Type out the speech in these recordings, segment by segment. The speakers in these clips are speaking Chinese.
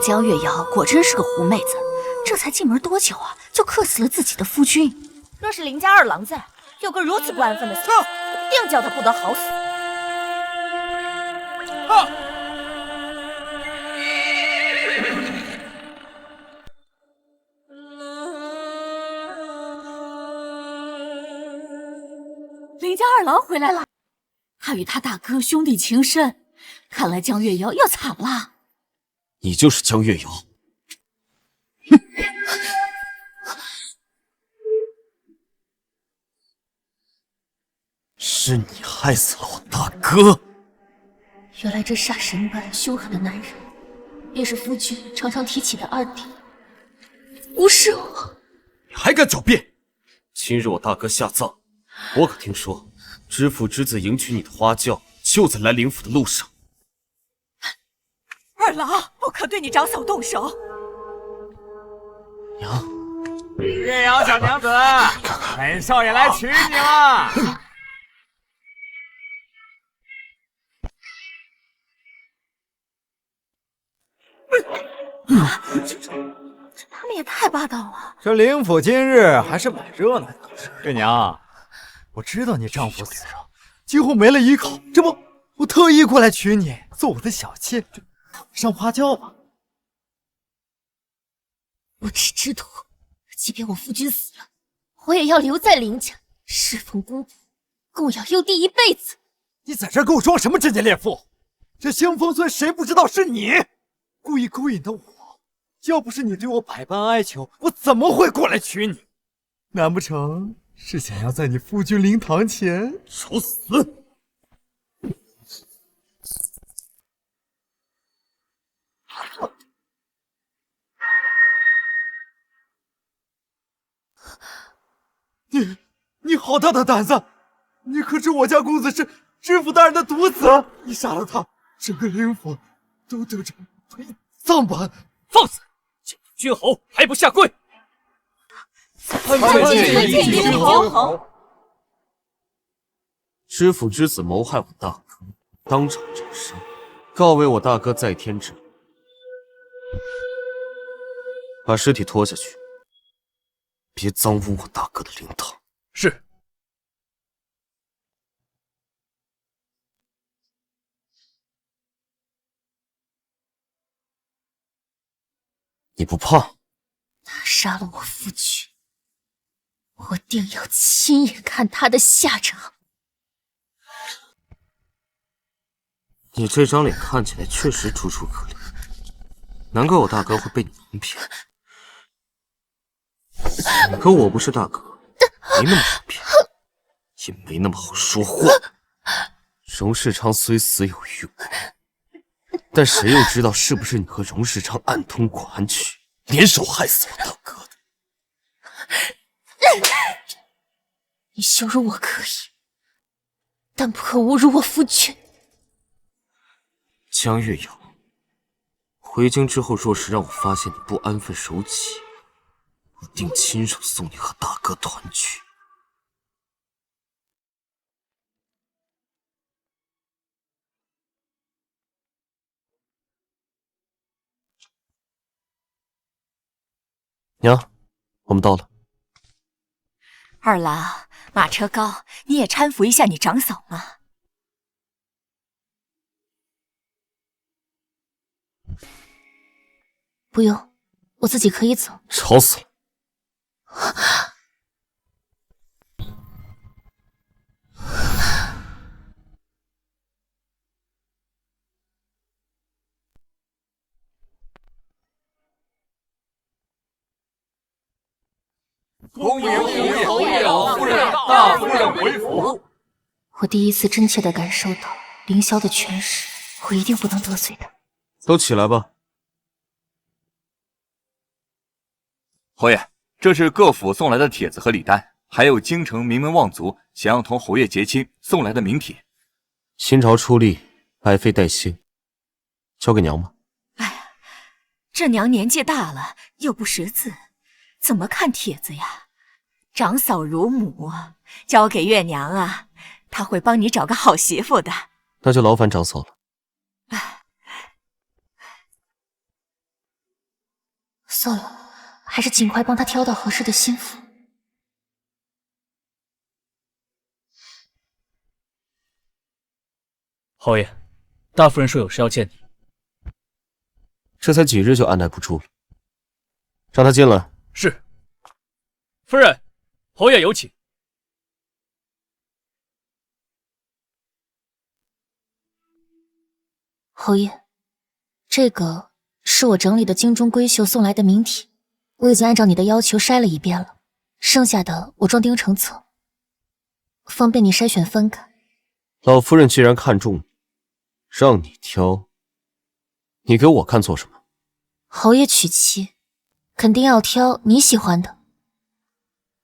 江月瑶果真是个狐妹子，这才进门多久啊，就克死了自己的夫君。若是林家二郎在，有个如此不安分的厮，定叫他不得好死。林家二郎回来了，他与他大哥兄弟情深，看来江月瑶要惨了。你就是江月瑶。是你害死了我大哥！原来这杀神般凶狠的男人，便是夫君常常提起的二弟，不是我。你还敢狡辩？今日我大哥下葬，我可听说知府之子迎娶你的花轿就在来灵府的路上。二郎，不可对你长嫂动手。娘，月瑶小娘子，本少爷来娶你了。他们也太霸道了。这灵府今日还是蛮热闹的。月娘，我知道你丈夫死了，几乎没了依靠，这不，我特意过来娶你，做我的小妾，上花轿吧。我只知道，即便我夫君死了，我也要留在林家，侍奉姑姑，供养幼弟一辈子。你在这给我装什么贞洁烈妇？这兴风村谁不知道是你故意勾引的我？要不是你对我百般哀求，我怎么会过来娶你？难不成是想要在你夫君灵堂前找死？你好大的胆子！你可知我家公子是知府大人的独子？你杀了他，整个灵府都得着陪葬吧！放肆！见君侯还不下跪！参见君侯。知府之子谋害我大哥，当场斩杀，告慰我大哥在天之灵。把尸体拖下去，别脏污我大哥的灵堂。是。你不怕？他杀了我夫君，我定要亲眼看他的下场。你这张脸看起来确实楚楚可怜，难怪我大哥会被你蒙骗。可我不是大哥，没那么好骗，也没那么好说话。荣世昌虽死有余辜，但谁又知道是不是你和荣世昌暗通款曲，联手害死我大哥的？你羞辱我可以，但不可侮辱我夫君。江月瑶，回京之后，若是让我发现你不安分守己，我定亲手送你和大哥团聚。娘，我们到了。二郎，马车高，你也搀扶一下你长嫂嘛。不用，我自己可以走。吵死了！恭迎侯爷老夫人、大夫人回府。我第一次真切地感受到凌霄的权势，我一定不能得罪他。都起来吧。侯爷，这是各府送来的帖子和礼单，还有京城名门望族想要同侯爷结亲送来的名帖。新朝出力，爱妃待幸，交给娘吧。哎呀，这娘年纪大了，又不识字，怎么看帖子呀？长嫂如母，交给月娘啊，她会帮你找个好媳妇的。那就劳烦长嫂了。算了，还是尽快帮他挑到合适的心腹。侯爷，大夫人说有事要见你。这才几日就按捺不住了，让他进来。是。夫人，侯爷有请。侯爷，这个是我整理的京中闺秀送来的名帖，我已经按照你的要求筛了一遍了，剩下的我装订成册，方便你筛选翻看。老夫人既然看中你，让你挑，你给我看做什么？侯爷娶妻，肯定要挑你喜欢的。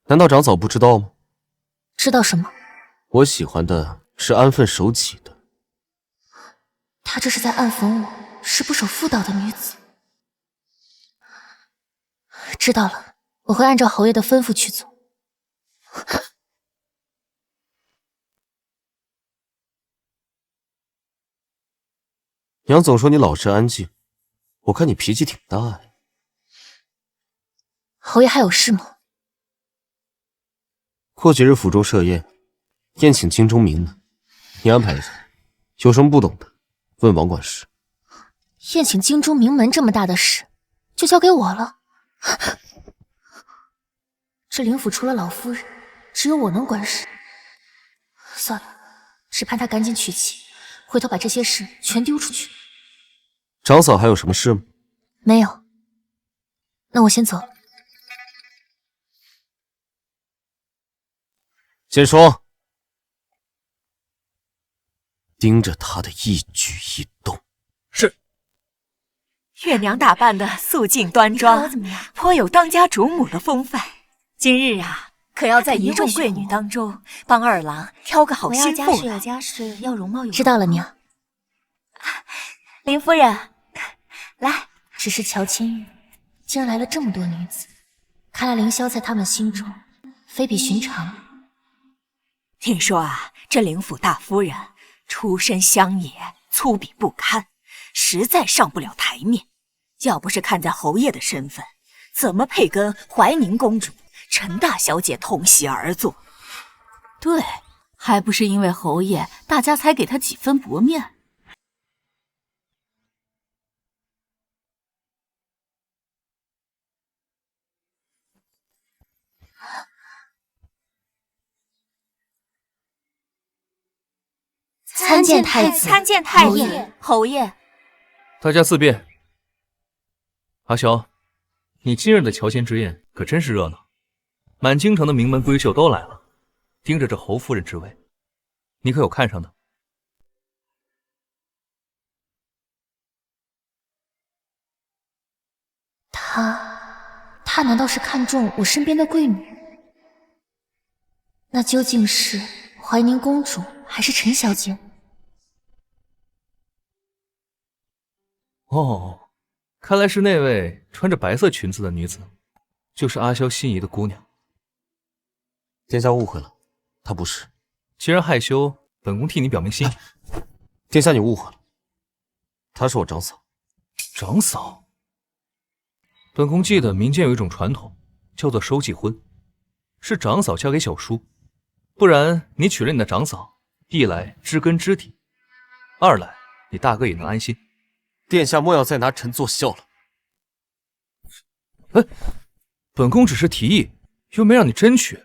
难道长嫂不知道吗？知道什么？我喜欢的是安分守己的。他这是在暗讽我是不守妇道的女子。知道了，我会按照侯爷的吩咐去做。娘总说你老实安静，我看你脾气挺大呀。侯爷还有事吗？过几日府中设宴，宴请京中名门，你安排一下。有什么不懂的，问王管事。宴请京中名门这么大的事，就交给我了。这灵府除了老夫人，只有我能管事。算了，只盼他赶紧娶妻，回头把这些事全丢出去。长嫂还有什么事吗？没有。那我先走了。简霜，盯着他的一举一动。是。月娘打扮的素净端庄，颇有当家主母的风范。今日啊，可要在一众贵女当中帮二郎挑个好心腹了。家世，要容貌有知道了，娘。林夫人，来。只是乔千玉，竟然来了这么多女子，看来凌霄在他们心中非比寻常。听说啊，这灵府大夫人出身乡野，粗鄙不堪，实在上不了台面。要不是看在侯爷的身份，怎么配跟怀宁公主、陈大小姐同席而坐？对，还不是因为侯爷，大家才给他几分薄面。参见太子，参见太子，侯爷。大家自便。阿萧，你今日的乔迁之宴可真是热闹，满京城的名门闺秀都来了，盯着这侯夫人之位，你可有看上的？他难道是看中我身边的贵女？那究竟是怀宁公主还是陈小姐？哦，看来是那位穿着白色裙子的女子，就是阿萧心仪的姑娘。殿下误会了，她不是。既然害羞，本宫替你表明心意。殿下你误会了，她是我长嫂。长嫂？本宫记得民间有一种传统，叫做收继婚，是长嫂嫁给小叔，不然你娶了你的长嫂，一来知根知底，二来你大哥也能安心。殿下莫要再拿臣做笑了。哎，本宫只是提议，又没让你真娶。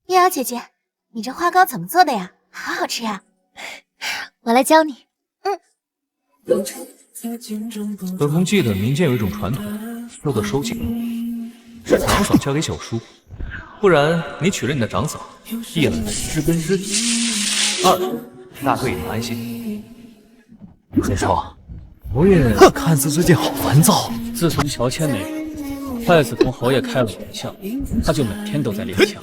月瑶姐姐，你这花糕怎么做的呀？好好吃呀！我来教你。本宫记得民间有一种传统，叫做收继婚，是长嫂嫁给小叔，不然你娶了你的长嫂，一来知根知底，二来大哥也能安心。简霜，侯爷看似最近好烦躁。自从乔迁没，太子同侯爷开了玩笑，他就每天都在练枪。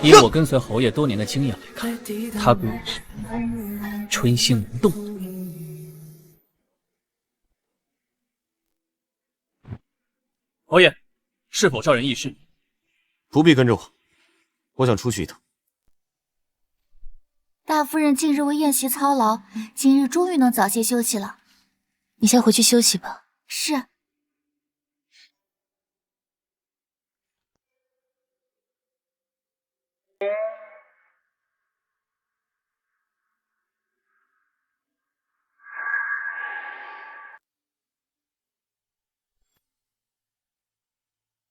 以我跟随侯爷多年的经验来看，他估计是春心萌动。侯爷，是否召人议事？不必跟着我，我想出去一趟。大夫人近日为宴席操劳，今日终于能早些休息了。你先回去休息吧。是。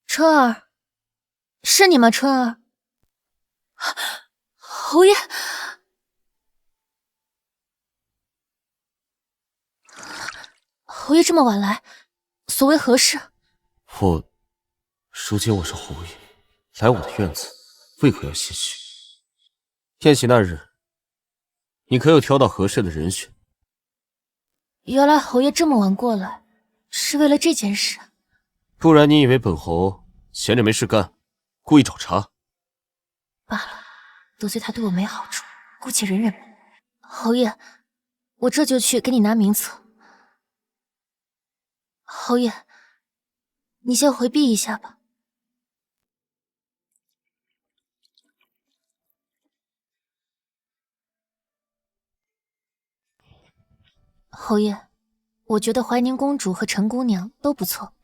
春儿，是你吗？春儿，侯爷，侯爷这么晚来，所为何事？如今我是侯爷，来我的院子，为何要歇息？宴席那日，你可有挑到合适的人选？原来侯爷这么晚过来，是为了这件事。不然你以为本侯闲着没事干，故意找茬？罢了，得罪他对我没好处，姑且忍忍吧。侯爷，我这就去给你拿名册。侯爷，你先回避一下吧。侯爷，我觉得怀宁公主和陈姑娘都不错，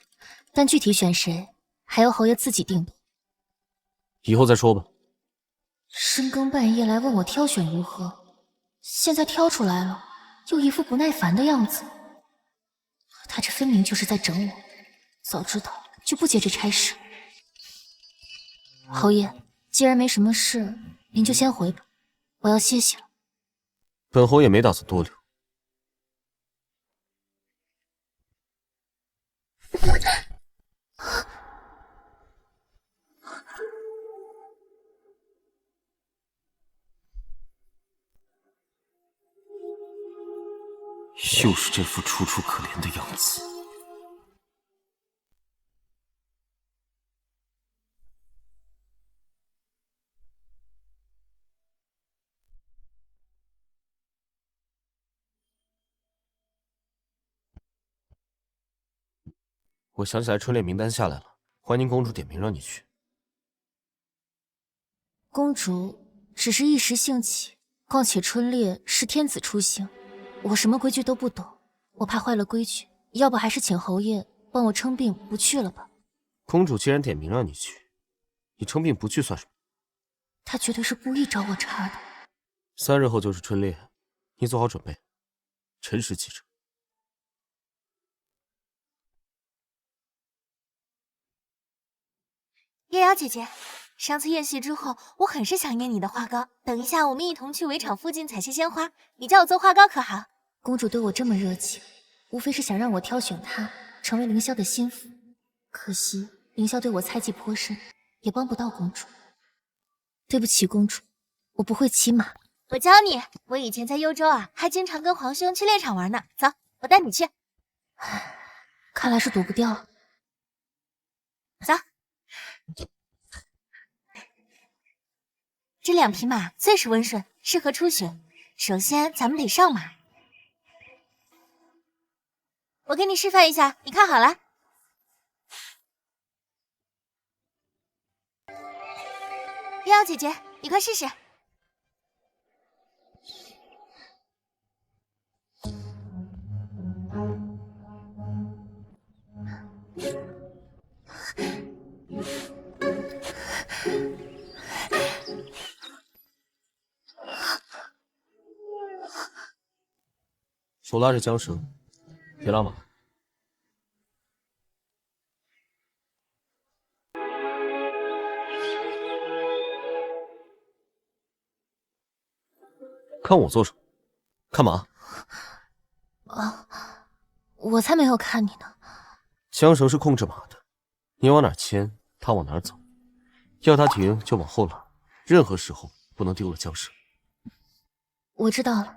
但具体选谁，还要侯爷自己定夺。以后再说吧。深更半夜来问我挑选如何，现在挑出来了，又一副不耐烦的样子。他这分明就是在整我，早知道就不接这差事。侯爷，既然没什么事，您就先回吧，我要歇息了。本侯也没打算多留。又是这副楚楚可怜的样子。我想起来春猎名单下来了，怀宁公主点名让你去。公主只是一时兴起，况且春猎是天子出行，我什么规矩都不懂，我怕坏了规矩，要不还是请侯爷帮我称病不去了吧。公主既然点名让你去，你称病不去算什么？她绝对是故意找我茬的。3日后就是春猎，你做好准备，辰时启程。叶瑶姐姐，上次宴席之后，我很是想念你的花糕。等一下，我们一同去围场附近采些鲜花，你教我做花糕可好？公主对我这么热情，无非是想让我挑选她成为凌霄的心腹。可惜凌霄对我猜忌颇深，也帮不到公主。对不起，公主，我不会骑马。我教你，我以前在幽州啊，还经常跟皇兄去猎场玩呢。走，我带你去。看来是躲不掉。走。这2匹马最是温顺，适合出巡。首先，咱们得上马。我给你示范一下，你看好了。月瑶姐姐，你快试试。手拉着缰绳，别拉马。看我做什么？看马？我才没有看你呢。缰绳是控制马的，你往哪牵，它往哪走。要它停就往后拉，任何时候不能丢了缰绳。我知道了。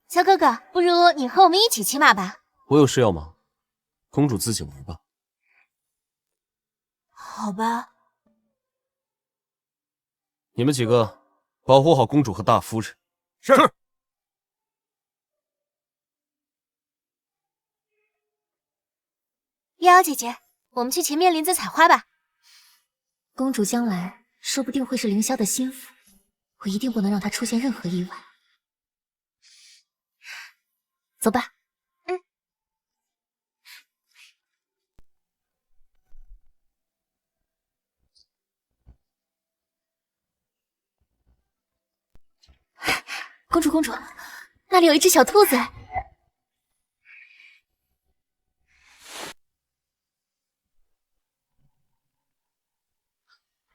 小哥哥，不如你和我们一起骑马吧。我有事要忙，公主自己玩吧。好吧。你们几个保护好公主和大夫人。是。月瑶姐姐，我们去前面林子采花吧。公主将来说不定会是凌霄的心腹，我一定不能让她出现任何意外。走吧。公主，公主，那里有一只小兔子。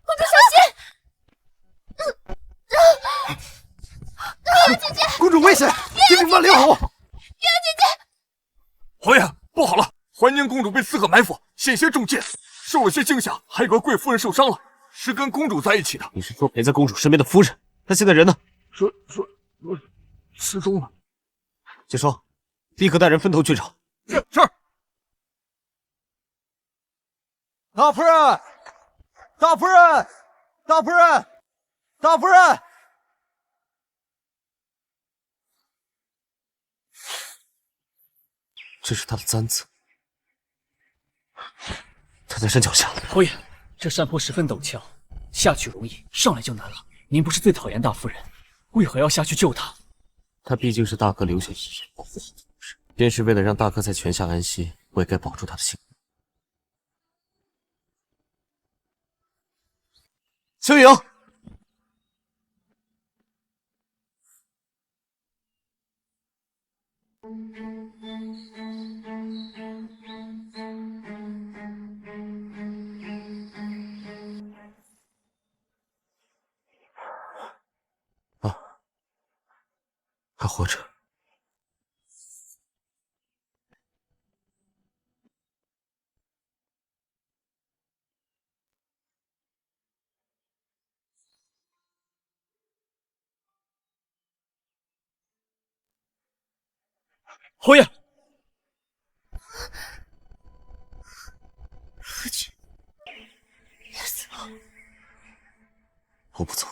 公主小心！姐姐，公主危险！接兵把留好。侯爷，不好了！怀宁公主被刺客埋伏，险些中箭，受了些惊吓，还有个贵夫人受伤了，是跟公主在一起的。你是说陪在公主身边的夫人？她现在人呢？说失踪了。解说，立刻带人分头去找。是。大夫人，大夫人，大夫人，大夫人！这是他的簪子，他在山脚下。侯爷，这山坡十分陡峭，下去容易，上来就难了。您不是最讨厌大夫人，为何要下去救她？他毕竟是大哥留下遗言保护好的夫人，便是为了让大哥在泉下安息，我也该保住他的性命。秋莹，还活着。侯爷，夫君，别走！我不走。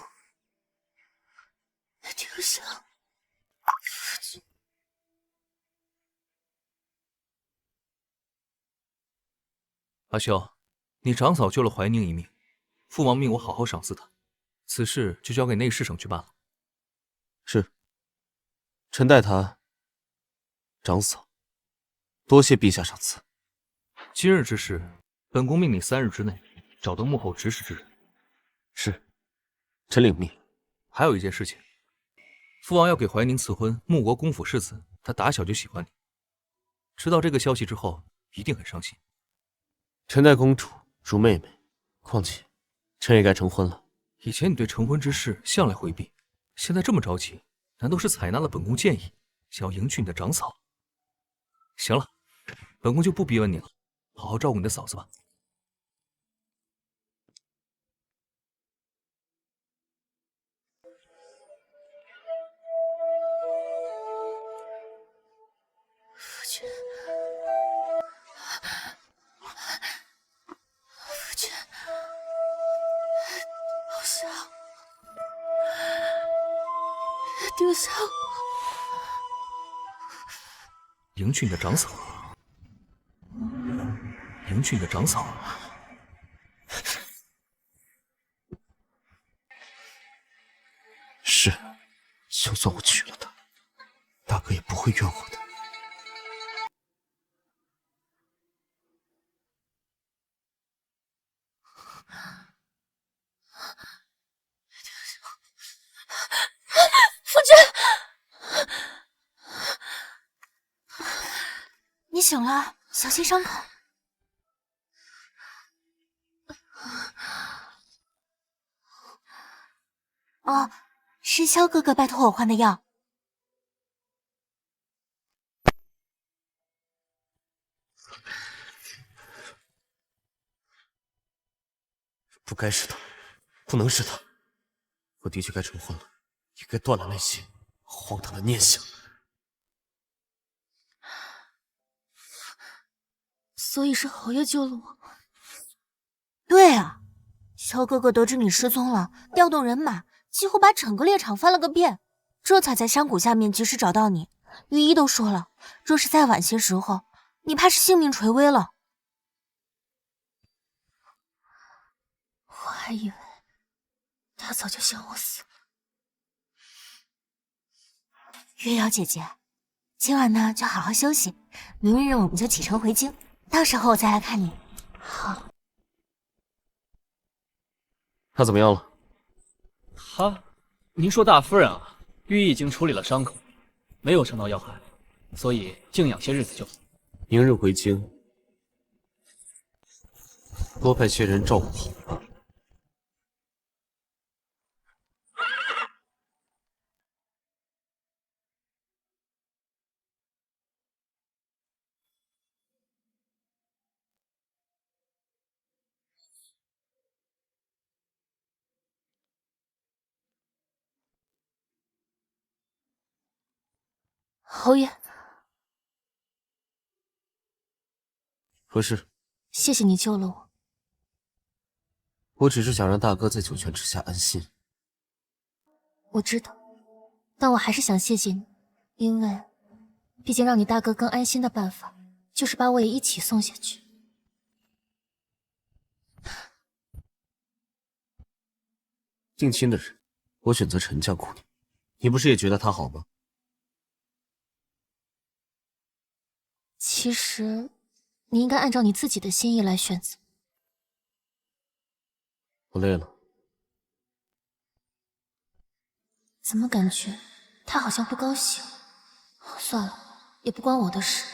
丢下夫君。阿修，你长嫂救了怀宁一命，父王命我好好赏赐她，此事就交给内侍省去办了。是，臣代他长嫂，多谢陛下赏赐。今日之事，本宫命你3日之内找到幕后指使之人。是，臣领命。还有一件事情，父王要给怀宁赐婚，穆国公府世子，他打小就喜欢你，知道这个消息之后，一定很伤心。臣待公主如妹妹，况且臣也该成婚了。以前你对成婚之事向来回避，现在这么着急，难道是采纳了本宫建议，想要迎娶你的长嫂？行了，本宫就不逼问你了，好好照顾你的嫂子吧。夫君，夫君，好想别丢下我。迎娶你的长嫂，迎娶你的长嫂。是，就算我娶了她，大哥也不会怨我的。夫君，你醒了，小心伤口。哦，是萧哥哥拜托我换的药。不该是他，不能是他。我的确该成婚了，也该断了那些荒唐的念想。所以是侯爷救了我。对啊，萧哥哥得知你失踪了，调动人马，几乎把整个猎场翻了个遍，这才在山谷下面及时找到你。御医都说了，若是再晚些时候，你怕是性命垂危了。我还以为他早就想我死了。月瑶姐姐，今晚呢就好好休息，明日我们就启程回京，到时候我再来看你。好。他怎么样了？您说大夫人啊，御医已经处理了伤口，没有伤到要害，所以静养些日子就好。明日回京，多派些人照顾好。侯爷，何事？谢谢你救了我。我只是想让大哥在九泉之下安心。我知道，但我还是想谢谢你，因为毕竟让你大哥更安心的办法，就是把我也一起送下去。定亲的人，我选择陈家姑娘，你不是也觉得她好吗？其实，你应该按照你自己的心意来选择。我累了。怎么感觉他好像不高兴？算了，也不关我的事。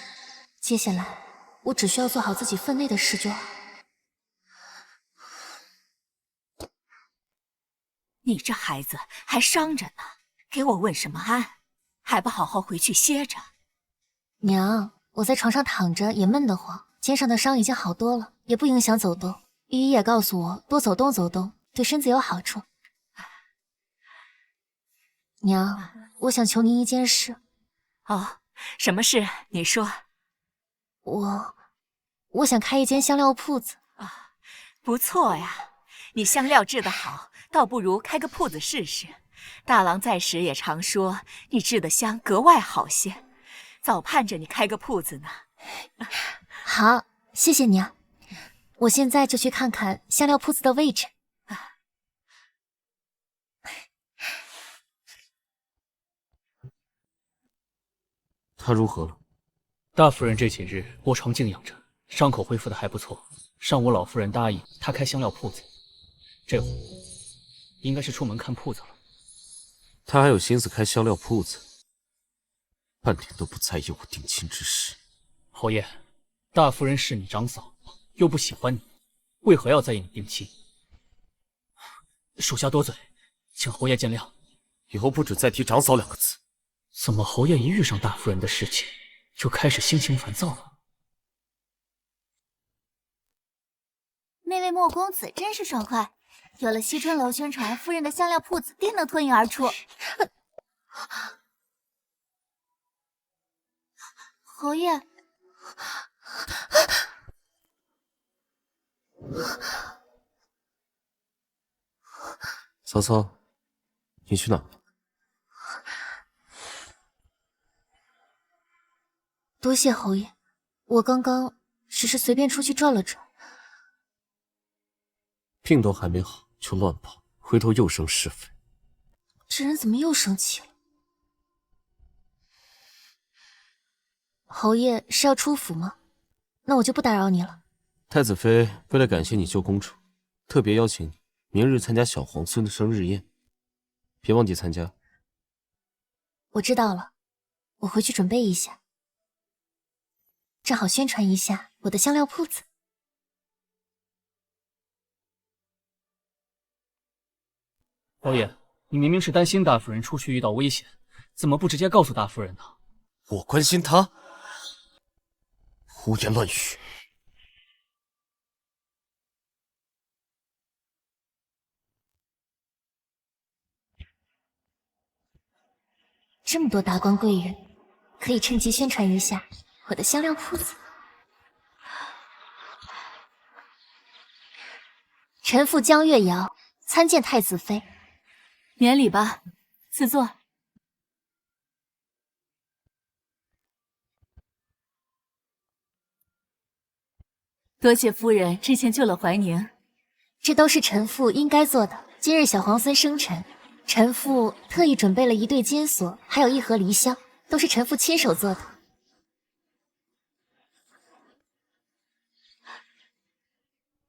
接下来，我只需要做好自己分内的事就好。你这孩子还伤着呢，给我问什么安？还不好好回去歇着。娘，我在床上躺着也闷得慌，肩上的伤已经好多了，也不影响走动。御医也告诉我，多走动走动，对身子有好处。娘，我想求您一件事。哦，什么事？你说。我想开一间香料铺子。啊，不错呀，你香料制得好，倒不如开个铺子试试。大郎在时也常说你制的香格外好些，早盼着你开个铺子呢。好，谢谢娘。我现在就去看看香料铺子的位置。他如何了？大夫人这几日卧床静养着，伤口恢复的还不错。上午老夫人答应她开香料铺子，这会应该是出门看铺子了。他还有心思开香料铺子，半点都不在意我定亲之事。侯爷，大夫人是你长嫂，又不喜欢你，为何要在意你定亲？属下多嘴，请侯爷见谅。以后不准再提长嫂两个字。怎么侯爷一遇上大夫人的事情，就开始心情烦躁了？那位莫公子真是爽快，有了西春楼宣传，夫人的香料铺子定能脱颖而出。侯爷，曹操，你去哪？多谢侯爷，我刚刚只是随便出去转了转。病都还没好就乱跑，回头又生是非。这人怎么又生气了？侯爷是要出府吗？那我就不打扰你了。太子妃为了感谢你救公主，特别邀请你明日参加小皇孙的生日宴，别忘记参加。我知道了，我回去准备一下，正好宣传一下我的香料铺子。侯爷，你明明是担心大夫人出去遇到危险，怎么不直接告诉大夫人呢？我关心她？胡言乱语！这么多达官贵人，可以趁机宣传一下我的香料铺子。臣妇江月瑶参见太子妃。免礼吧，赐座。多谢夫人之前救了怀宁，这都是臣妇应该做的。今日小皇孙生辰，臣妇特意准备了一对金锁，还有一盒离香，都是臣妇亲手做的。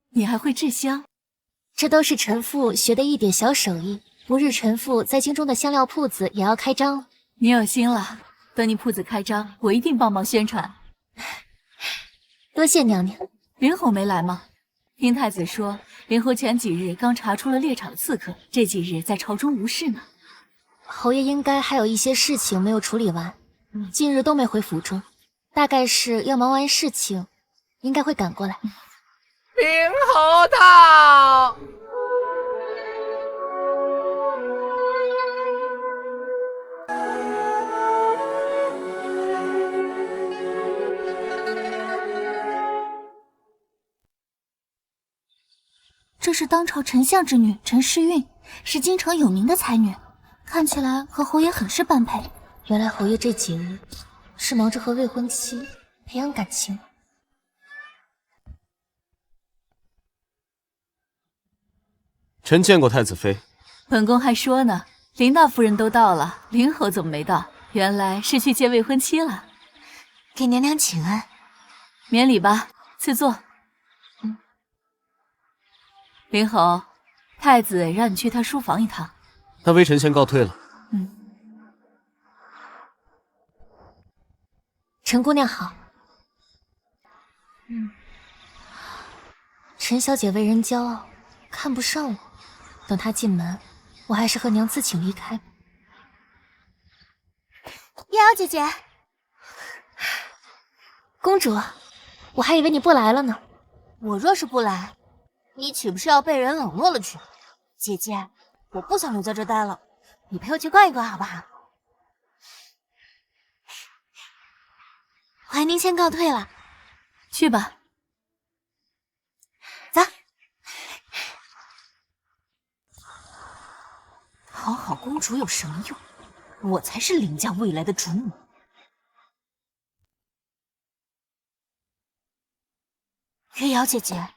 你还会制香？这都是臣妇学的一点小手艺。不日臣妇在京中的香料铺子也要开张了。你有心了，等你铺子开张，我一定帮忙宣传。多谢娘娘。灵侯没来吗？听太子说，灵侯前几日刚查出了猎场刺客，这几日在朝中无事呢。侯爷应该还有一些事情没有处理完，近日都没回府中，大概是要忙完事情，应该会赶过来。灵侯到！这是当朝丞相之女陈诗韵，是京城有名的才女，看起来和侯爷很是般配。原来侯爷这几日是忙着和未婚妻培养感情。臣见过太子妃。本宫还说呢，林大夫人都到了，灵侯怎么没到？原来是去见未婚妻了。给娘娘请安。免礼吧，赐座。灵侯，太子让你去他书房一趟。那微臣先告退了。陈姑娘好。陈小姐为人骄傲，看不上我。等她进门，我还是和娘自请离开吧。瑶瑶姐姐，公主，我还以为你不来了呢。我若是不来，你岂不是要被人冷落了去？姐姐，我不想留在这待了，你陪我去逛一逛好不好？怀宁先告退了，去吧。走。讨好公主有什么用？我才是林家未来的主母。月瑶姐姐，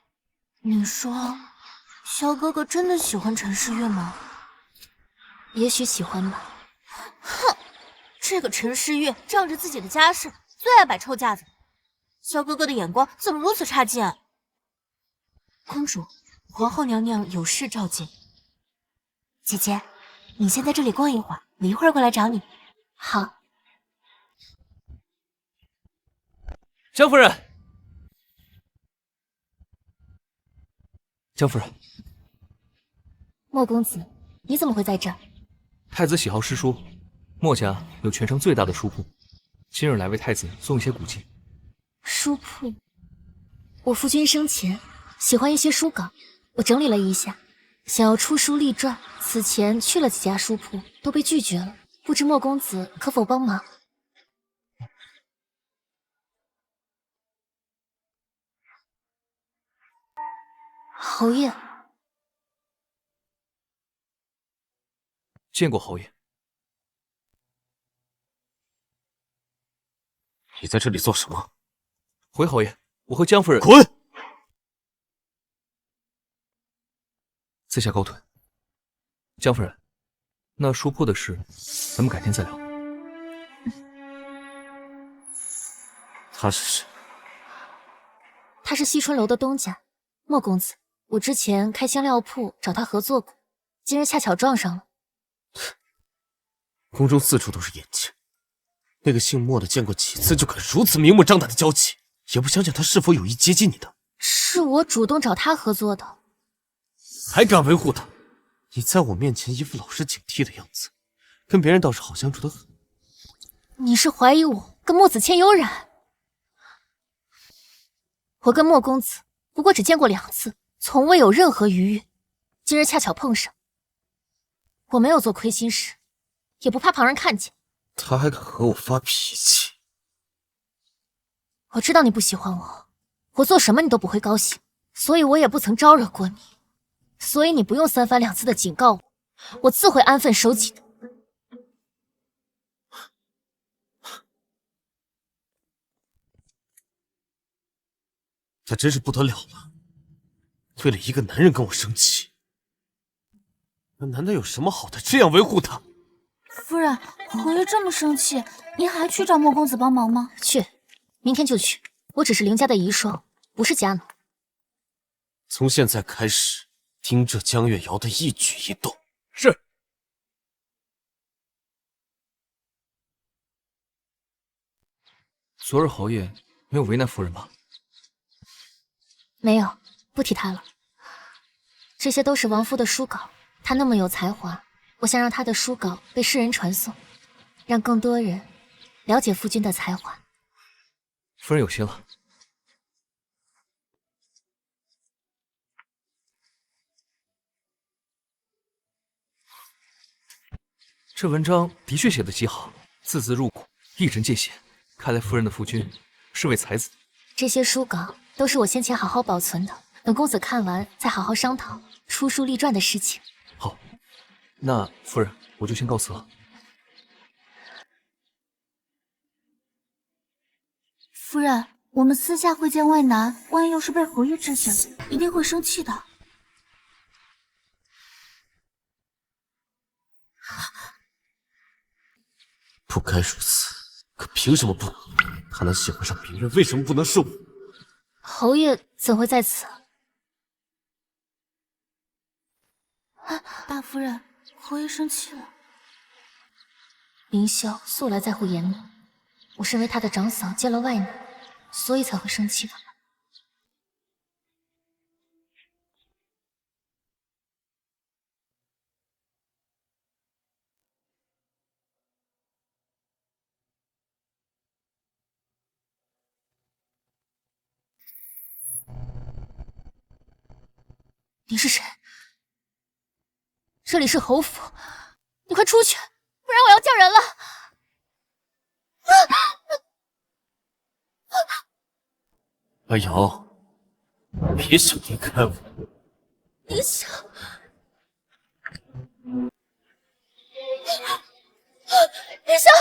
你说萧哥哥真的喜欢陈诗韵吗？也许喜欢吧。哼，这个陈诗韵仗着自己的家世，最爱摆臭架子。萧哥哥的眼光怎么如此差劲？公主，皇后娘娘有事召见。姐姐，你先在这里逛一会儿，我一会儿过来找你。好。江夫人，江夫人，莫公子，你怎么会在这儿？太子喜好诗书，墨家有全城最大的书铺，今日来为太子送一些古籍。书铺，我夫君生前喜欢一些书稿，我整理了一下，想要出书立传，此前去了几家书铺，都被拒绝了，不知莫公子可否帮忙？侯爷，见过侯爷。你在这里做什么？回侯爷，我和江夫人滚！在下告退。江夫人，那书铺的事，咱们改天再聊。他是谁？他是西春楼的东家，莫公子。我之前开香料铺找他合作过，今日恰巧撞上了。宫中四处都是眼睛，那个姓莫的见过几次就敢如此明目张胆的交起，也不想想他是否有意接近你的。是我主动找他合作的。还敢维护他？你在我面前一副老实警惕的样子，跟别人倒是好相处的很。你是怀疑我跟莫子谦有染？我跟莫公子不过只见过2次，从未有任何余韵。今日恰巧碰上，我没有做亏心事，也不怕旁人看见。他还敢和我发脾气？我知道你不喜欢我，我做什么你都不会高兴，所以我也不曾招惹过你，所以你不用3番2次的警告我，我自会安分守己的。他真是不得了了，为了一个男人跟我生气，那男的有什么好的这样维护他？夫人，侯爷这么生气，您还去找莫公子帮忙吗？去，明天就去。我只是林家的遗孀，不是家奴。从现在开始，盯着江月瑶的一举一动。是。昨日侯爷没有为难夫人吧？没有，不提他了。这些都是王夫的书稿，他那么有才华，我想让他的书稿被世人传颂，让更多人了解夫君的才华。夫人有心了。这文章的确写得极好，字字入骨，一针见血。看来夫人的夫君是位才子。这些书稿都是我先前好好保存的，等公子看完再好好商讨出书立传的事情。好，那夫人我就先告辞了。夫人，我们私下会见外男，万一要是被侯爷知晓，一定会生气的。不该如此，可凭什么不能？他能喜欢上别人，为什么不能是我？侯爷怎会在此？大夫人，侯爷生气了。凌霄素来在乎颜面，我身为他的长嫂见了外男，所以才会生气的。你是谁？这里是侯府，你快出去，不然我要叫人了。阿瑶，别想离开我！你想？你想？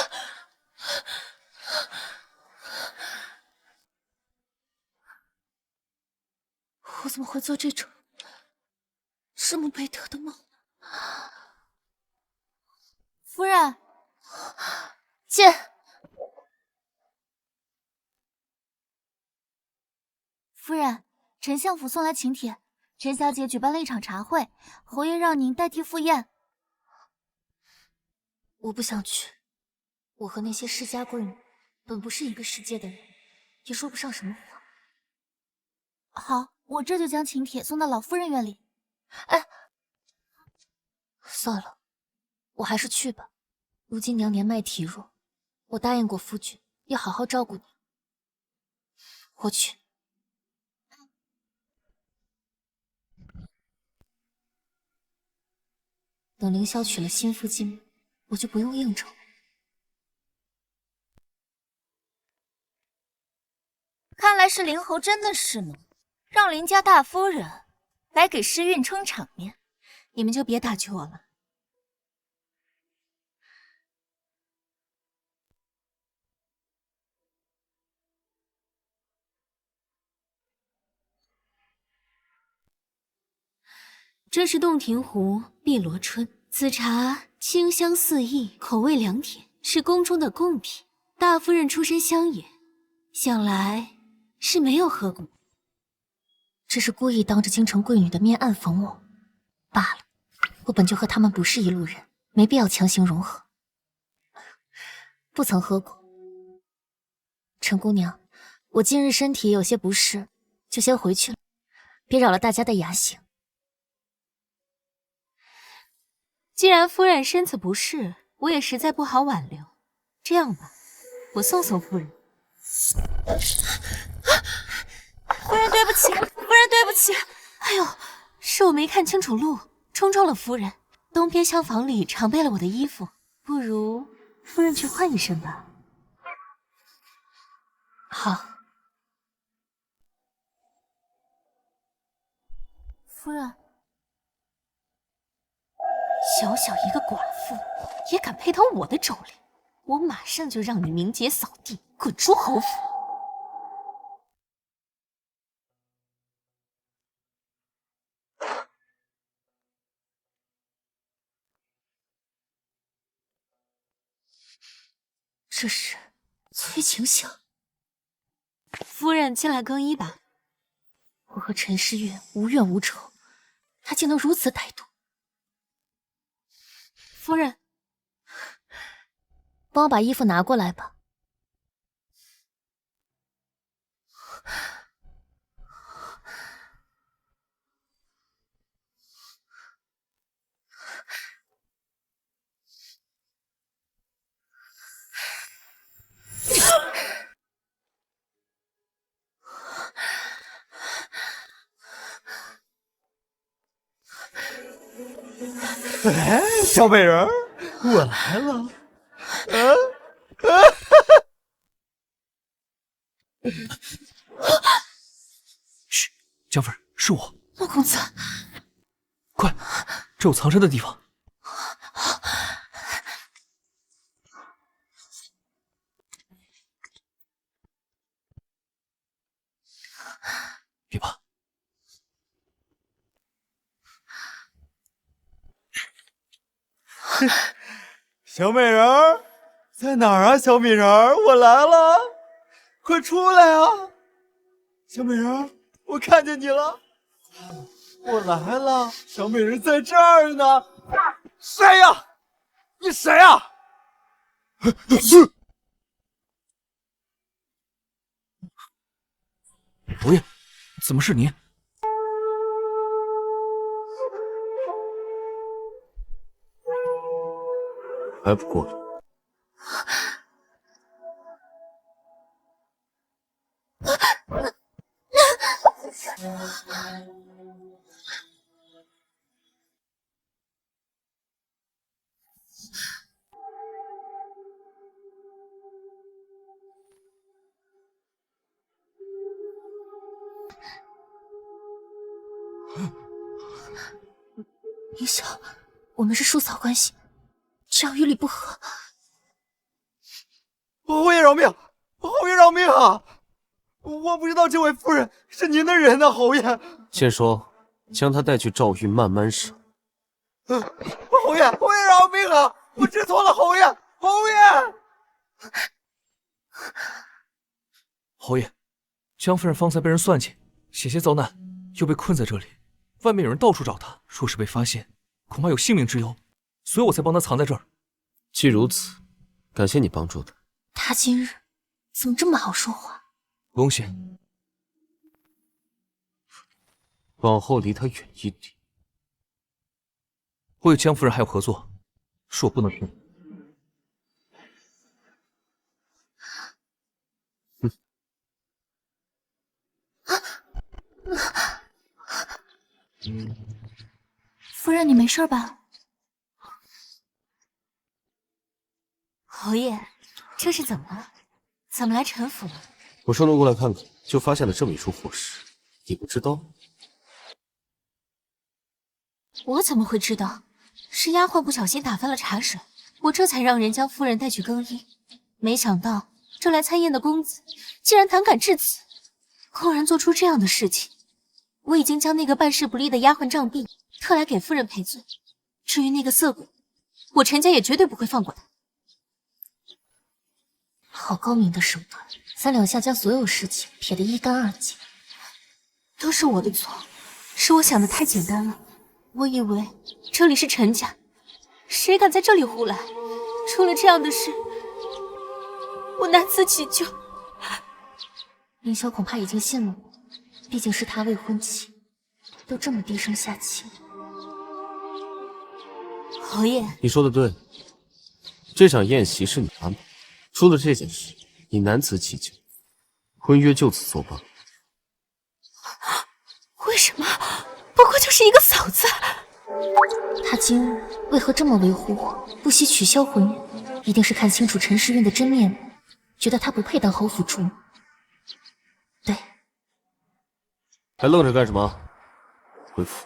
我怎么会做这么悲德的梦？夫人，剑。夫人，丞相府送来请帖，陈小姐举办了一场茶会，侯爷让您代替赴宴。我不想去，我和那些世家贵女本不是一个世界的人，也说不上什么话。好，我这就将请帖送到老夫人院里。哎，算了，我还是去吧。如今娘年迈体弱，我答应过夫君要好好照顾你。我去。等凌霄娶了新妇进门，我就不用应酬了。看来是林侯真的是呢，让林家大夫人来给诗韵撑场面。你们就别打趣我了。这是洞庭湖碧螺春，此茶清香四溢，口味良甜，是宫中的贡品。大夫人出身乡野，想来是没有喝过。这是故意当着京城贵女的面暗讽我罢了。我本就和他们不是一路人，没必要强行融合。不曾喝过。陈姑娘，我近日身体有些不适，就先回去了，别扰了大家的雅兴。既然夫人身子不适，我也实在不好挽留。这样吧，我送夫人。夫人对不起，夫人对不起。哎呦，是我没看清楚路，冲撞了夫人。东边厢房里常备了我的衣服，不如夫人去换一身吧。好。夫人，小小一个寡妇，也敢配到我的妯娌，我马上就让你名节扫地，滚出侯府！这是催情醒。夫人，进来更衣吧。我和陈诗月无怨无仇，他竟能如此歹毒。夫人，帮我把衣服拿过来吧。哎，小美人儿，我来了。嘘，江夫人，是我。陆公子，快，这有藏身的地方。别怕。小美人儿在哪儿啊？小美人儿，我来了，快出来啊！小美人儿，我看见你了，我来了，小美人在这儿呢。谁呀？你谁呀？侯爷，怎么是您？还不过来？你想，我们是叔嫂关系，这样于理不合。侯爷饶命！侯爷饶命啊！我不知道这位夫人是您的人呢，侯爷。先说，将她带去赵狱慢慢审。侯爷饶命啊！我知错了，侯爷，侯爷。侯爷，江夫人方才被人算计，险些遭难，又被困在这里。外面有人到处找她，若是被发现，恐怕有性命之忧，所以我才帮她藏在这儿。既如此，感谢你帮助她。他今日怎么这么好说话？不用谢。往后离她远一点。我与江夫人还有合作，是我不能听。夫人，你没事吧？侯爷，这是怎么了？怎么来陈府了？我顺路过来看看，就发现了这么一出祸事。你不知道？我怎么会知道？是丫鬟不小心打翻了茶水，我这才让人将夫人带去更衣。没想到这来参宴的公子竟然胆敢至此，公然做出这样的事情。我已经将那个办事不力的丫鬟杖毙，特来给夫人赔罪。至于那个色鬼，我陈家也绝对不会放过他。好高明的手段，3两下将所有事情撇得一干二净。都是我的错，是我想的太简单了。我以为这里是陈家，谁敢在这里胡来？出了这样的事，我难辞其咎。凌霄恐怕已经信了我，毕竟是他未婚妻，都这么低声下气。侯爷，你说的对，这场宴席是你安排，出了这件事，你难辞其咎，婚约就此作罢。为什么？不过就是一个嫂子。他今日为何这么维护我，不惜取消婚约？一定是看清楚陈时运的真面目，觉得他不配当侯府主母。对，还愣着干什么？回府。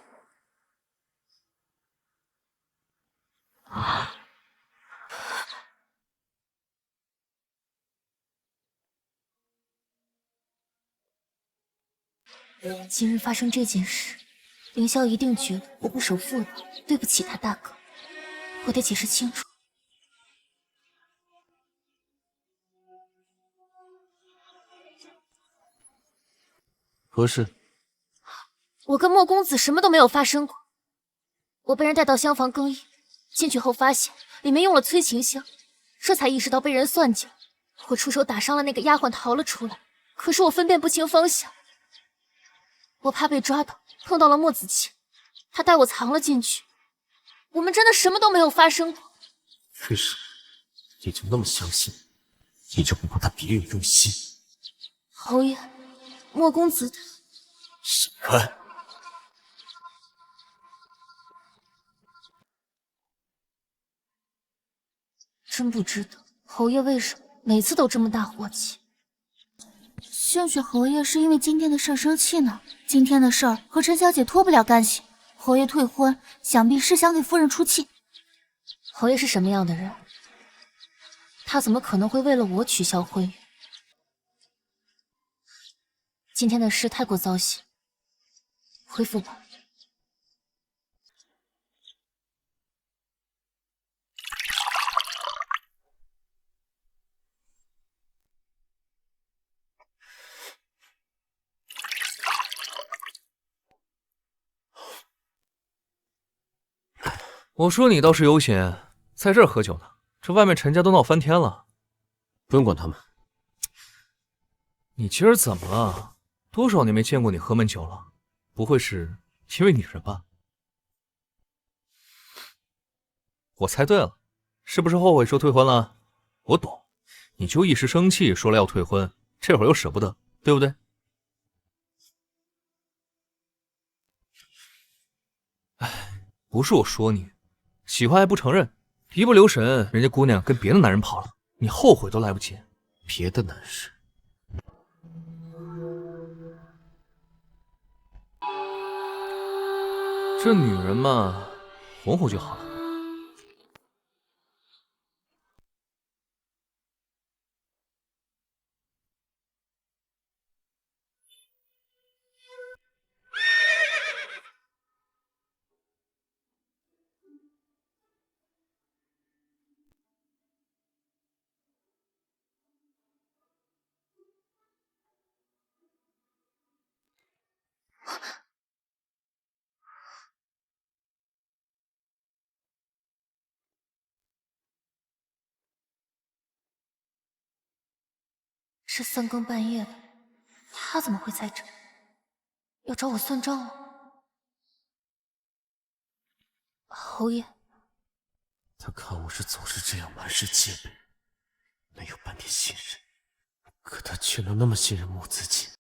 今日发生这件事，凌霄一定觉得我不守妇道，对不起他大哥，我得解释清楚。何事？我跟莫公子什么都没有发生过。我被人带到厢房更衣，进去后发现里面用了催情香，这才意识到被人算计。我出手打伤了那个丫鬟，逃了出来。可是我分辨不清方向，我怕被抓到，碰到了莫子谦，他带我藏了进去。我们真的什么都没有发生过。为什么你就那么相信？你就不怕他别有用心？侯爷，莫公子他……闪开！真不知道侯爷为什么每次都这么大火气。兴许侯爷是因为今天的事儿生气呢。今天的事儿和陈小姐脱不了干系，侯爷退婚，想必是想给夫人出气。侯爷是什么样的人？他怎么可能会为了我取消婚约？今天的事太过糟心，恢复吧。我说你倒是悠闲，在这儿喝酒呢。这外面陈家都闹翻天了。不用管他们。你今儿怎么了？多少年没见过你喝闷酒了？不会是因为女人吧？我猜对了，是不是后悔说退婚了？我懂，你就一时生气说了要退婚，这会儿又舍不得，对不对？哎，不是我说你，喜欢还不承认，一不留神人家姑娘跟别的男人跑了，你后悔都来不及。别的男人？这女人嘛，哄哄就好了。这三更半夜的，他怎么会在这？要找我算账吗？侯爷，他看我是总是这样满是戒备，没有半点信任，可他却能那么信任莫子谦。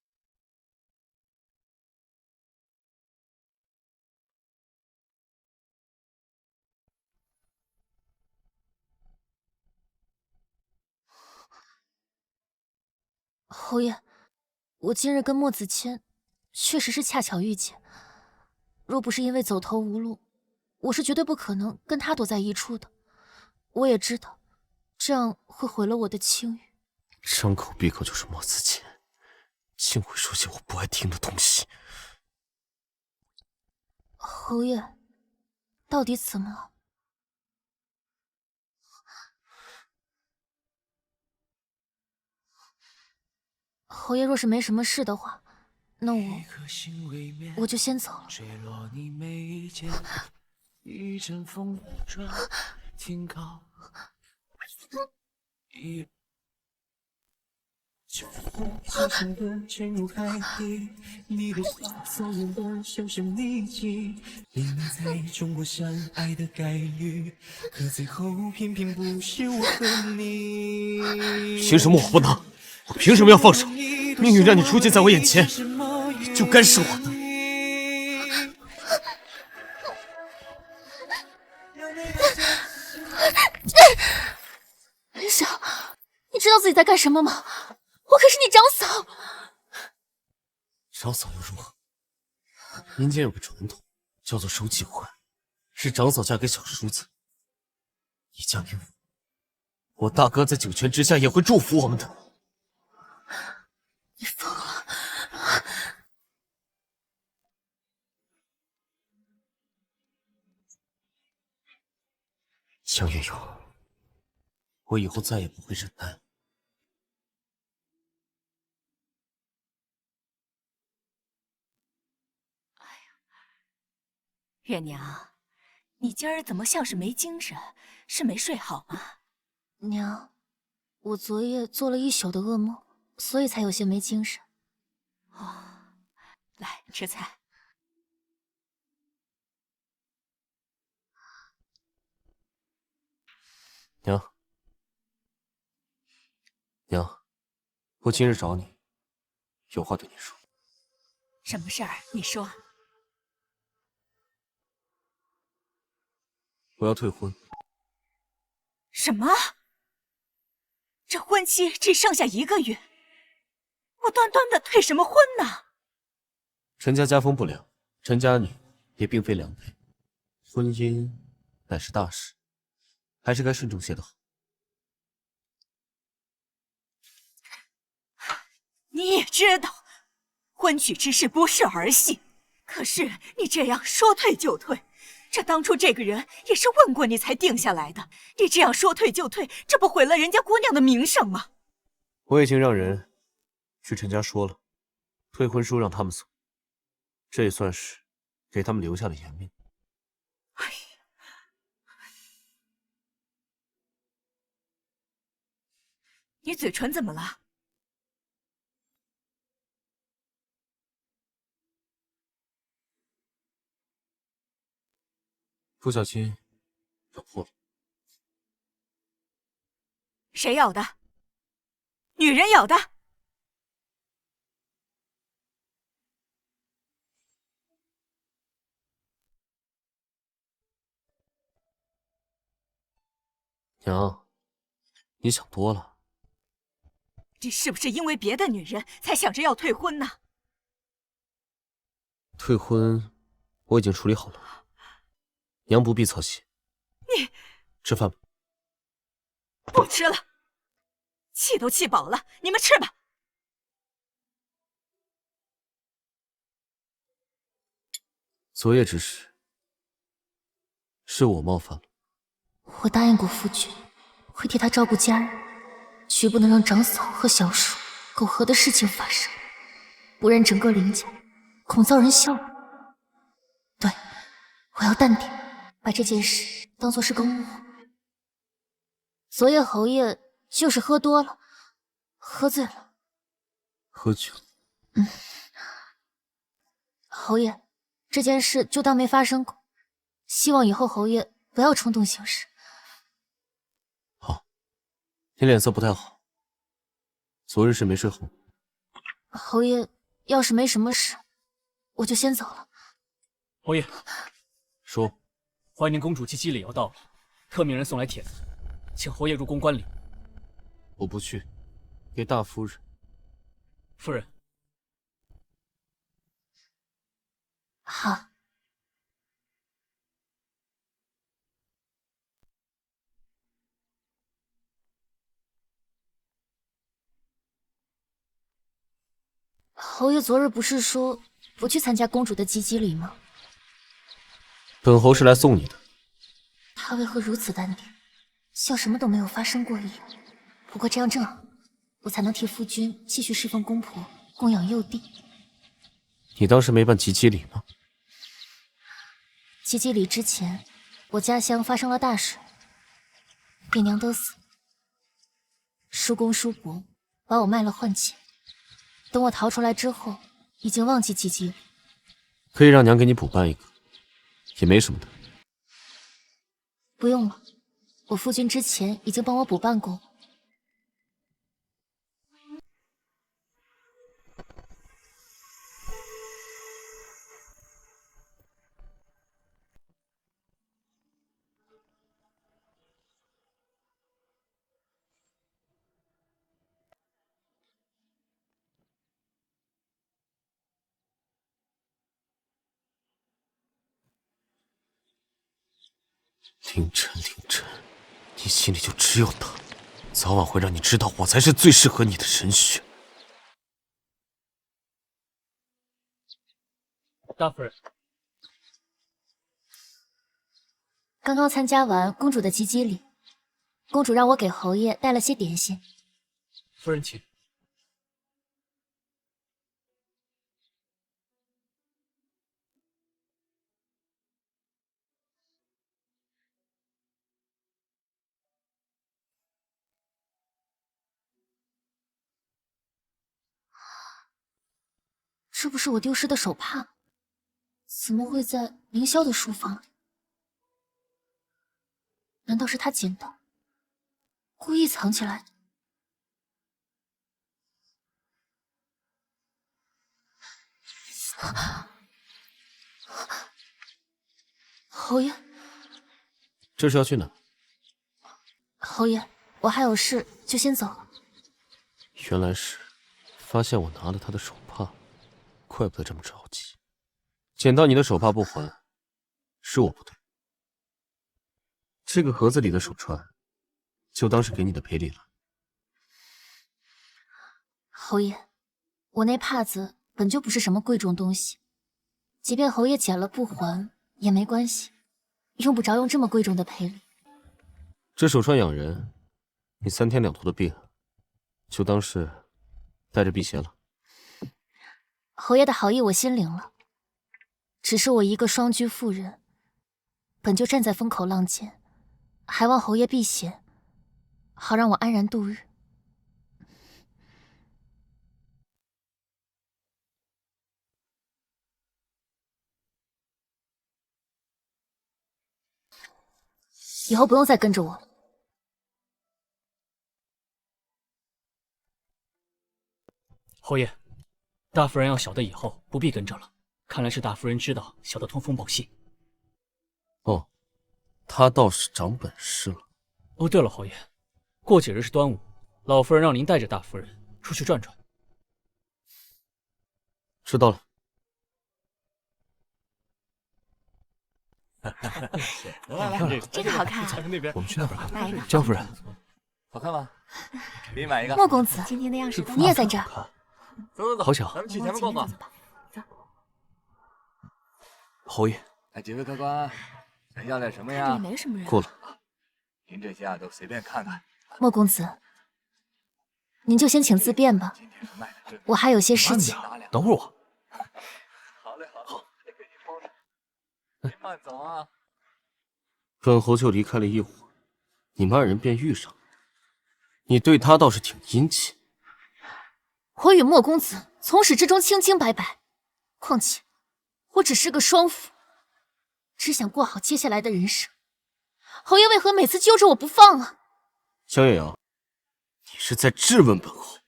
侯爷，我今日跟莫子谦确实是恰巧遇见，若不是因为走投无路，我是绝对不可能跟他躲在一处的。我也知道，这样会毁了我的清誉。张口闭口就是莫子谦，竟会说些我不爱听的东西。侯爷，到底怎么了？侯爷若是没什么事的话，那我就先走了。你的话所言的像是秘籍，明明在中国相爱的概率，可最后偏偏不是我和你。凭什么我不能？我凭什么要放手？命运让你出现在我眼前，你就该是我的。林晓，你知道自己在干什么吗？我可是你长嫂。长嫂又如何？民间有个传统，叫做收继婚，是长嫂嫁给小叔子，你嫁给我大哥在九泉之下也会祝福我们的。你疯了！江月有，我以后再也不会忍耐。月娘，你今儿怎么像是没精神？是没睡好吗？娘，我昨夜做了一宿的噩梦，所以才有些没精神。哦，来吃菜。娘，娘，我今日找你，有话对你说。什么事儿？你说。我要退婚。什么？这婚期只剩下1个月，我端端的退什么婚呢？陈家家风不良，陈家女也并非良配，婚姻乃是大事，还是该慎重些的好。你也知道，婚娶之事不是儿戏，可是你这样说退就退。这当初这个人也是问过你才定下来的，你这样说退就退，这不毁了人家姑娘的名声吗？我已经让人去陈家说了，退婚书让他们送，这也算是给他们留下的颜面。哎呀，你嘴唇怎么了？不小心咬破了。谁咬的？女人咬的？娘，你想多了。你是不是因为别的女人才想着要退婚呢？退婚我已经处理好了，娘不必操心。你吃饭吧。不吃了，气都气饱了，你们吃吧。昨夜之事，是我冒犯了。我答应过夫君，会替他照顾家人，绝不能让长嫂和小叔苟合的事情发生，不然整个林家恐遭人笑话。对，我要淡定，把这件事当作是个误会。昨夜侯爷就是喝多了，喝醉了。喝酒。侯爷，这件事就当没发生过，希望以后侯爷不要冲动行事。好，你脸色不太好，昨日是没睡好。侯爷要是没什么事，我就先走了。侯爷，说，怀宁公主及笄礼要到了，特命人送来帖子，请侯爷入宫观礼。我不去，给大夫人。夫人。好。侯爷昨日不是说不去参加公主的及笄礼吗？本侯是来送你的。他为何如此淡定，像什么都没有发生过一样？不过这样正好，我才能替夫君继续侍奉公婆，供养幼弟。你当时没办及笄礼吗？及笄礼之前，我家乡发生了大事，爹娘都死了，叔公叔伯把我卖了换钱。等我逃出来之后，已经忘记及笄礼。可以让娘给你补办一个，也没什么的。不用了，我夫君之前已经帮我补办过。凌晨，凌晨，你心里就只有他，早晚会让你知道我才是最适合你的人选。大夫人，刚刚参加完公主的及笄礼，公主让我给侯爷带了些点心。夫人请。这不是我丢失的手帕，怎么会在凌霄的书房里？难道是他捡的，故意藏起来的？侯爷，这是要去哪？侯爷，我还有事，就先走了。原来是发现我拿了他的手帕，怪不得这么着急。捡到你的手帕不还，是我不对。这个盒子里的手串，就当是给你的赔礼了。侯爷，我那帕子本就不是什么贵重东西，即便侯爷捡了不还也没关系，用不着用这么贵重的赔礼。这手串养人，你3天2头的病，就当是带着辟邪了。侯爷的好意我心领了，只是我一个双居妇人，本就站在风口浪尖，还望侯爷辟邪，好让我安然度日。以后不用再跟着我了。侯爷，大夫人要小的以后不必跟着了。看来是大夫人知道小的通风报信。哦，他倒是长本事了。哦，对了，侯爷，过几日是端午，老夫人让您带着大夫人出去转转。知道了。这个好看，我们去那边看。买一个。江夫人，好看吗？给你买一个。莫公子，今天的样式多你也在这儿？走走走，好巧，咱们去前面逛逛。侯爷，哎，几位客官，想要点什么呀？这里没什么人。过了。您这些啊都随便看看。莫公子，您就先请自便吧，我还有些事情。等会儿我。好嘞，好。您慢走啊。本侯就离开了一会儿，你们2人便遇上了。你对他倒是挺殷勤。我与莫公子从始至终清清白白，况且我只是个双妇，只想过好接下来的人生。侯爷为何每次揪着我不放啊？江月瑶，你是在质问本侯？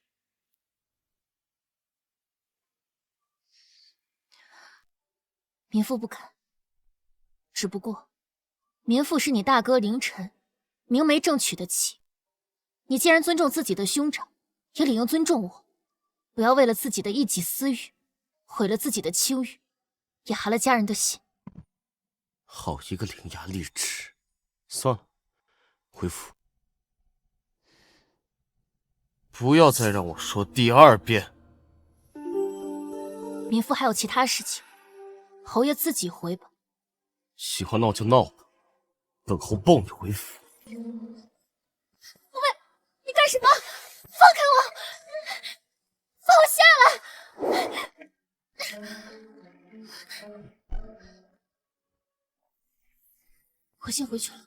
民妇不敢，只不过民妇是你大哥凌晨明媒正娶的妻，你既然尊重自己的兄长，也理应尊重我，不要为了自己的一己私欲，毁了自己的清誉，也寒了家人的心。好一个伶牙俐齿！算了，回府。不要再让我说第2遍。民妇还有其他事情，侯爷自己回吧。喜欢闹就闹吧，本侯抱你回府。喂，你干什么？放开我！放我下来！我先回去了。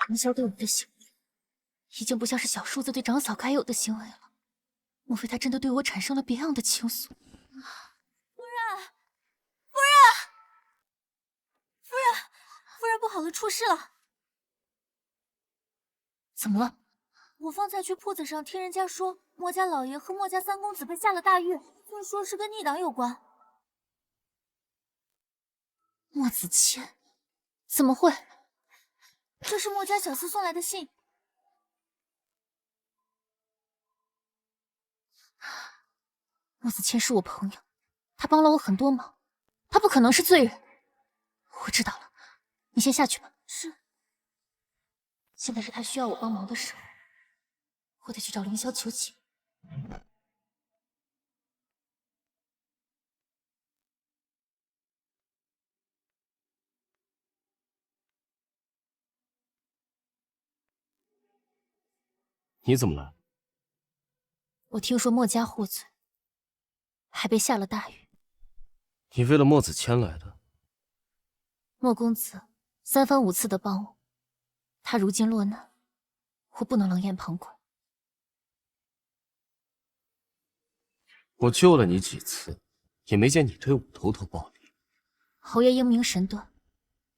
凌霄对我的行为，已经不像是小叔子对长嫂该有的行为了。莫非他真的对我产生了别样的情愫？夫人不好了，出事了！怎么了？我方才去铺子上听人家说，莫家老爷和莫家3公子被下了大狱，听说是跟逆党有关。莫子谦，怎么会？这是莫家小厮送来的信。莫子谦是我朋友，他帮了我很多忙，他不可能是罪人。我知道了，你先下去吧。是。现在是他需要我帮忙的时候，我得去找凌霄求情。你怎么来？我听说墨家获罪，还被下了大狱。你为了墨子谦来的？莫公子3番5次的帮我，他如今落难，我不能冷眼旁观。我救了你几次，也没见你对我投桃报李。侯爷英明神断，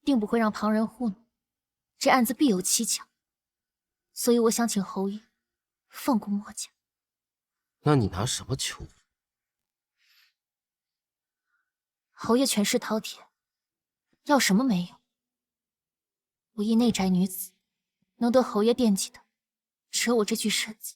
定不会让旁人糊弄，这案子必有蹊跷，所以我想请侯爷放过墨家。那你拿什么求我？侯爷权势滔天，要什么没有。我一内宅女子，能得侯爷惦记的，只有我这具身子。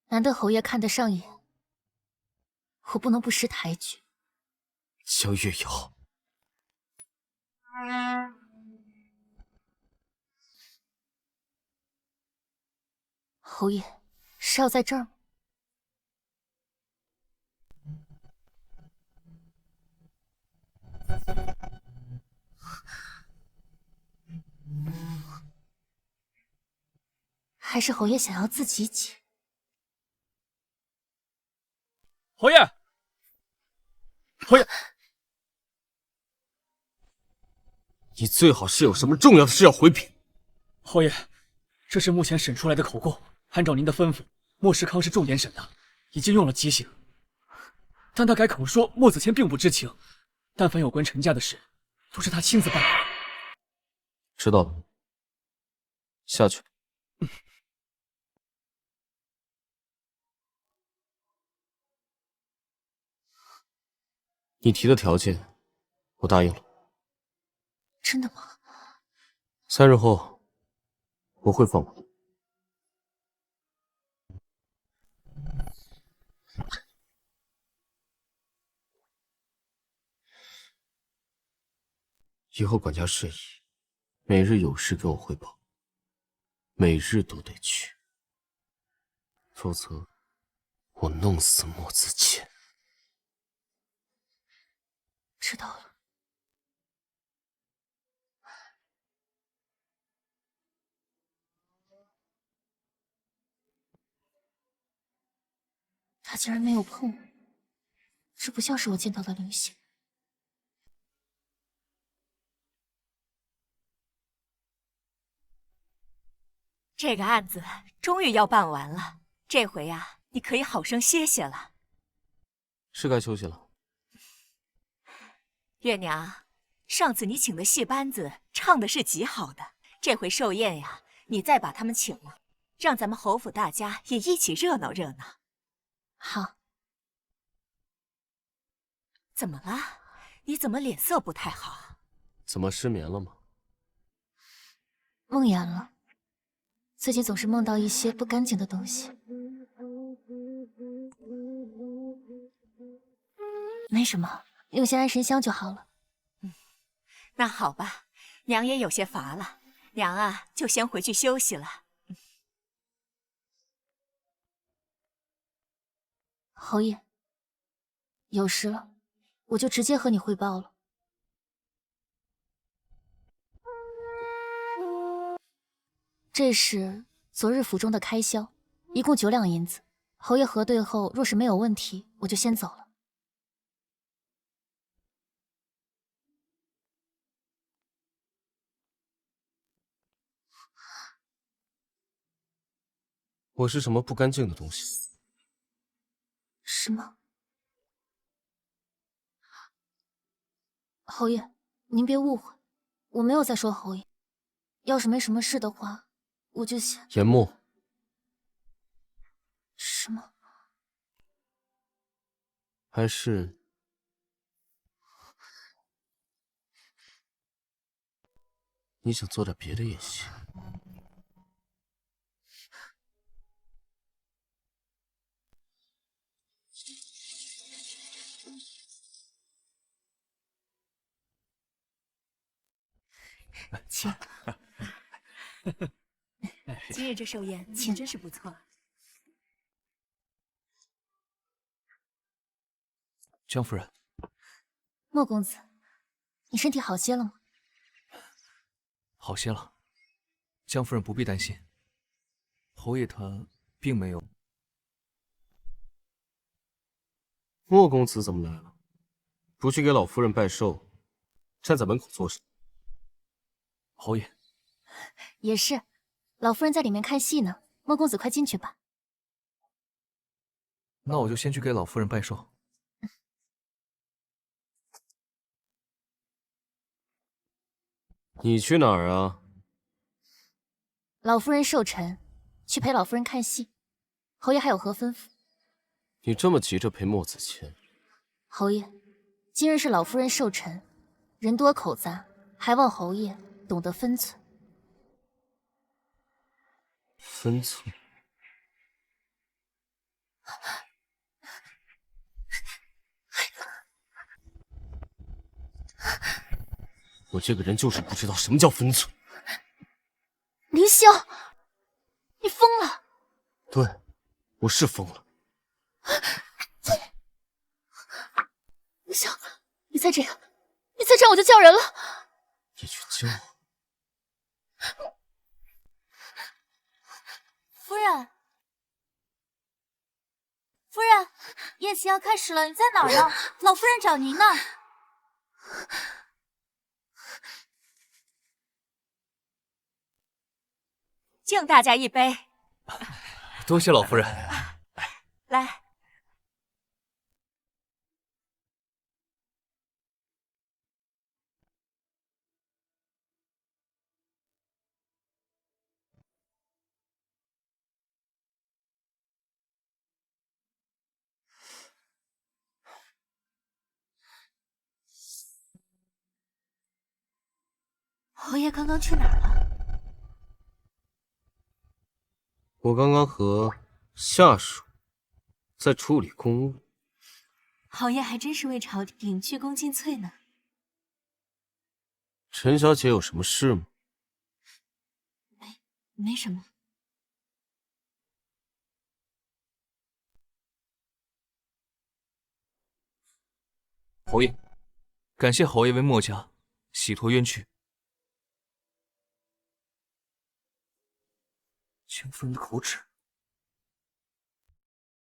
难得侯爷看得上眼，我不能不识抬举。江月瑶，侯爷是要在这儿吗？还是侯爷想要自己解？侯爷，侯爷，你最好是有什么重要的事要回禀。侯爷，这是目前审出来的口供，按照您的吩咐，莫世康是重点审的，已经用了极刑。但他改口说莫子谦并不知情，但凡有关陈家的事，都是他亲自办的。知道了，下去。你提的条件，我答应了。真的吗3日后，我会放过你。以后管家事宜，每日有事给我汇报，每日都得去，否则我弄死莫子谦。知道了。他竟然没有碰我，这不像是我见到的林星。这个案子终于要办完了，这回呀，你可以好生歇歇了。是该休息了。月娘，上次你请的戏班子唱的是极好的，这回寿宴呀，你再把他们请了，让咱们侯府大家也一起热闹热闹。好。怎么了？你怎么脸色不太好？怎么失眠了吗？梦魇了，最近总是梦到一些不干净的东西。没什么，用些安神香就好了。那好吧，娘也有些乏了，娘啊，就先回去休息了。侯爷，有事了，我就直接和你汇报了。这是昨日府中的开销，一共9两银子。侯爷核对后，若是没有问题，我就先走了。我是什么不干净的东西？是吗？侯爷，您别误会，我没有在说侯爷。要是没什么事的话，我就先……严墨。什么？还是你想做点别的也行。请。今日这寿宴请真是不错。江夫人，莫公子，你身体好些了吗？好些了，江夫人不必担心，侯爷他并没有。莫公子怎么来了？不去给老夫人拜寿，站在门口做什么？侯爷，也是，老夫人在里面看戏呢。莫公子快进去吧。那我就先去给老夫人拜寿。你去哪儿啊？老夫人寿辰，去陪老夫人看戏。侯爷还有何吩咐？你这么急着陪莫子谦？侯爷，今日是老夫人寿辰，人多口杂，还望侯爷懂得分寸。分寸？我这个人就是不知道什么叫分寸。凌霄，你疯了！对，我是疯了。凌霄，你再这样我就叫人了。你去叫我？夫人，夫人，宴席要开始了，你在哪儿呢？老夫人找您呢。敬大家一杯。多谢老夫人。来，侯爷刚刚去哪儿了？我刚刚和下属在处理公务。侯爷还真是为朝廷鞠躬尽瘁呢。陈小姐有什么事吗？没什么。侯爷，感谢侯爷为墨家洗脱冤屈。江夫人的口齿